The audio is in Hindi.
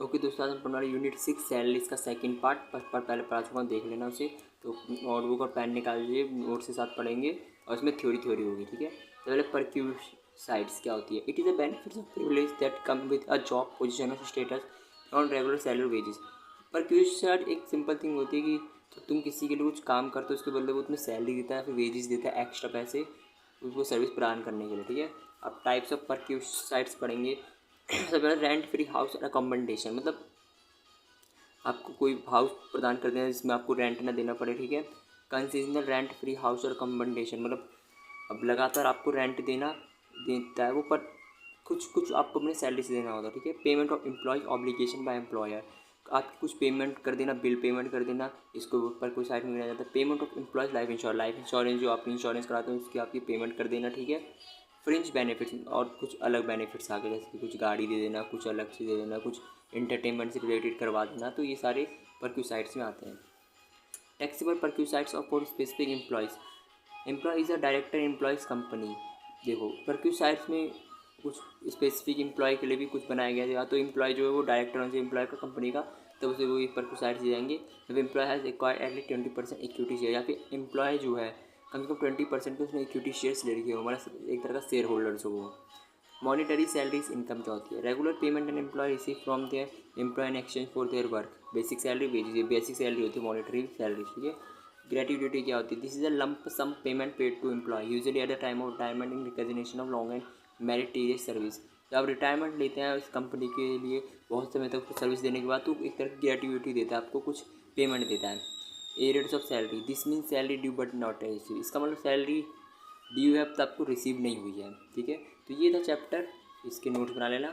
ओके दोस्तों, आज हम पढ़ने वाले यूनिट 6 सैलरीज का सेकंड पार्ट पर पहले पढ़ा चुका हूँ, देख लेना उसे। तो नोटबुक और पेन निकाल लीजिए, नोट्स के साथ पढ़ेंगे और इसमें थ्योरी होगी, ठीक है। तो पहले परक्यूसाइड्स क्या होती है। It is a benefits of privilege that come with a job position of status on regular salary wages. Perquisite एक सिंपल थिंग होती है कि तो तुम किसी के लिए कुछ काम करते हो, उसके बदले वो तुम्हें सैलरी देता है, फिर वेजेस देता है, एक्स्ट्रा पैसे उसको सर्विस प्रदान करने के लिए, ठीक है। अब टाइप्स ऑफ परक्यूसाइड्स पढ़ेंगे। सबसे पहले रेंट फ्री हाउस और अकोमोडेशन, मतलब आपको कोई हाउस प्रदान कर देना जिसमें आपको रेंट ना देना पड़े, ठीक है। कंसेशनल रेंट फ्री हाउस और अकोमोडेशन, मतलब अब लगातार आपको रेंट देता है वो, पर कुछ कुछ आपको अपने सैलरी से देना होता है, ठीक है। Payment of employee obligation by employer, आप कुछ पेमेंट कर देना, बिल पेमेंट कर देना, इसको पर कोई साइड में गिना जाता है। Payment of employees life insurance जो आप इंश्योरेंस कराते हैं उसकी आपकी पेमेंट कर देना, ठीक है। फ्रिंज बेनिफिट्स और कुछ अलग बेनिफिट्स आ गए, जैसे कि कुछ गाड़ी दे देना, कुछ अलग चीज़ दे देना, कुछ इंटरटेनमेंट से रिलेटेड करवा देना, तो ये सारे परक्यूसाइड्स में आते हैं। टैक्सेबल परक्यूसाइड्स और for specific employee is a director employees company. देखो परक्यूसाइड्स में कुछ स्पेसिफिक एम्प्लॉय के लिए भी कुछ बनाया गया है, या तो एम्प्लॉय जो है वो डायरेक्टर होना चाहिए एम्प्लॉय का कंपनी का, तब उसे वो परक्यूसाइड्स दिए जाएंगे। जब employee has acquired at least 20% equity share, या फिर एम्प्लॉय जो है कम से कम 20% के उसने इक्विटी शेयर्स ले रखी हो, मतलब एक तरह का शेयर होल्डर्स हो वो। मॉनिटरी सैलरीज इनकम क्या होती है। Regular payment an employee receive from their employee in exchange for their work. Basic salary wages, ये बेसिक सैलरी होती है मॉनिटरी सैलरी, ठीक है। ग्रेट्यूटी क्या होती है। This is a lump sum payment paid to employee usually at the time of retirement in recognition of long and meritorious service. जब आप रिटायरमेंट लेते हैं उस कंपनी के लिए बहुत समय तक सर्विस देने के बाद, तो एक तरह की ग्रेट्यूटी देता है, आपको कुछ पेमेंट देता है। Arrears of salary, this mean salary due but not receive, इसका मतलब सैलरी ड्यू है तो आपको रिसीव नहीं हुई है, ठीक है। तो ये था चैप्टर, इसके नोट्स बना लेना।